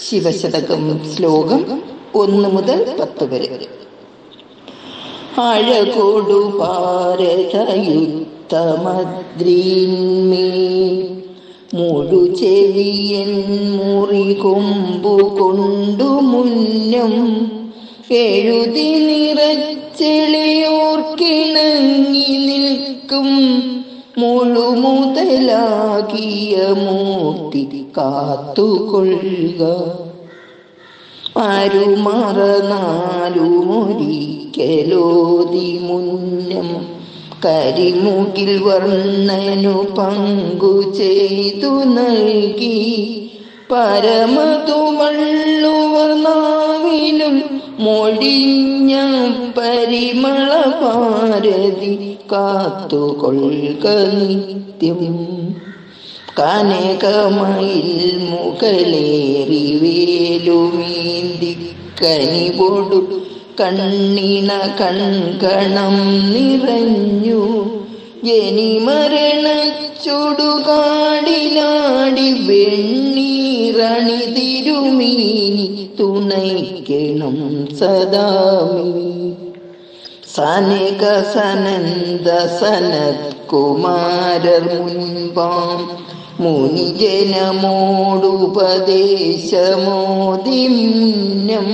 ശിവശതകം ശ്ലോകം 1 മുതൽ 10 വരെ. അഴകൊടു ഭാരതയുദ്ധമദ്രീന്മേൽ മുഴുചെവിയൻ മുറി കൊമ്പു കൊണ്ടു മുന്നം എഴുതി നിറച്ചെളിയോർക്കിണങ്ങി നിൽക്കും മുഴുമുതലാകിയ മൂർത്തി കാത്തുകൊള്ളുക. അരുമറനാലുമൊരിക്കലോതി മുന്നം കരിമുകിൽ വർണ്ണനു പങ്കു ചെയ്തു നൽകി പരമതുവള്ളുവർ നാവിലും മൊഴിഞ്ഞ പരിമള ഭാരതി കാത്തുകൊള്ളുക നിത്യം. കനകമയിൽ മുകളേറി വേലുമീന്തി കനിവൊടു കണ്ണിണ കൺകണം നിറഞ്ഞു ജനിമരണ ചുടുകാടിലാടി വെണ്ണീറണി തിരുമീനി തുണയ്ക്കണം സദാമി. സനക സനന്ദ സനത് കുമാരർ മുൻപാം മുനിജനമോടുപദേശമോദി മുന്നം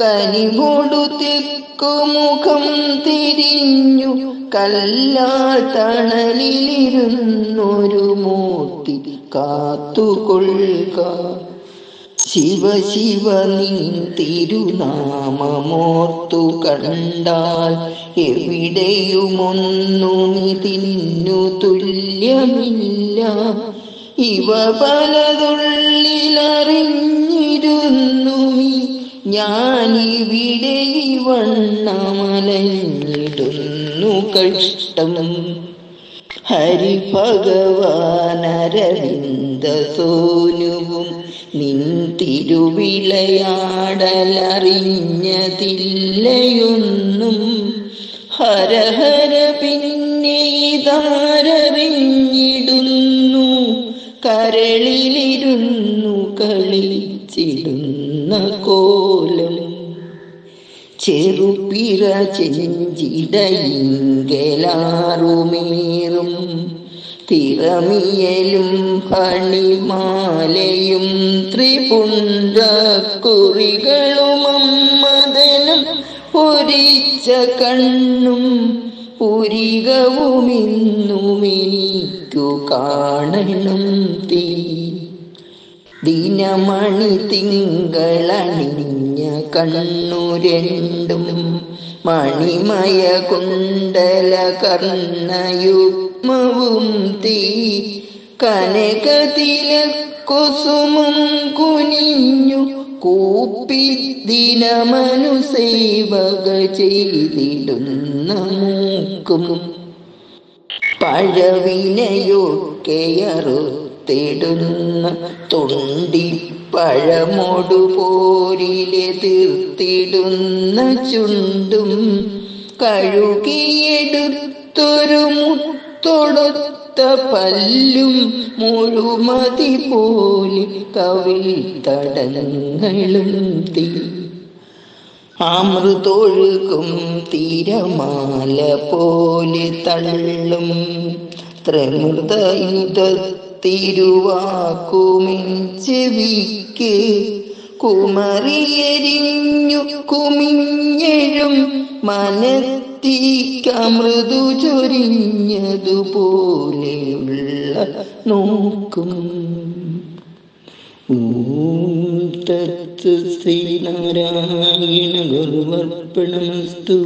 കനിവൊടു തെക്കുമുഖം തിരിഞ്ഞു കല്ലാൽ തണലിലിരുന്നൊരു മൂർത്തി കാത്തുകൊള്ളുക. ശിവ ശിവ നിൻ തിരുനാമമോർത്തു കണ്ടാൽ എവിടെയുമൊന്നുമിതിന്നു തുല്യമില്ല. ഇവ പലതുള്ളിലറിഞ്ഞിരുന്നു ഞാനിവിടെ വണ്ണമലഞ്ഞിടുന്നു കഷ്ടം. ഹരിഭഗവാനരവിന്ദ സോനുവും നിൻ തിരുവിളയാടലറിഞ്ഞതില്ലയൊന്നും. ഹരഹര പിന്നെ ഇതാരറിഞ്ഞിടുന്നു കരളിലിരുന്നു കളിച്ചിടുന്ന കോലം. ചെറുപ്പിറ ചെഞ്ചിടയിങ്കലാറുമേറും തിറമിയലും ഫണിമാലയും ത്രിപുണ്ഡക്കുറികളും അമ്മദനം പൊരിച്ച കണ്ണും പുരികവുമിന്നുമെനിക്കു കാണണം തീ. ദിനമണി തിങ്കളണിഞ്ഞ കണ്ണു രണ്ടും മണിമയ കുണ്ടല കർണയുഗ്മവും തീ. കനകതിലക്കുസുമം കുനിഞ്ഞു കൂപ്പി ദിനമനു സേവക ചെയ്തിടുന്ന മൂക്കും പഴവിനയൊക്കെയറുത്തിടുന്ന തൊണ്ടിപ്പഴമൊടു പോരിലെതിർത്തിടുന്ന ചുണ്ടും കഴുകിയെടുത്തൊരു മുത്തൊടൊത്ത പല്ലും മുഴുമതി പോലെ കവിൾ തടങ്ങളും തീ. അമൃതൊഴുകും തിരമാല പോലെ തള്ളും ത്രിമൃതയുധത്തിരുവാക്കുമിൻ ചെവിക്ക് കുമറിയെരിഞ്ഞു കുമിഞ്ഞെഴും മനത്തിക്കമൃദു ചൊരിഞ്ഞതുപോലെയുള്ള നോക്കും. തത്ത് ശ്രീനാരായണ ഗുരുവർപ്പണമസ്തു.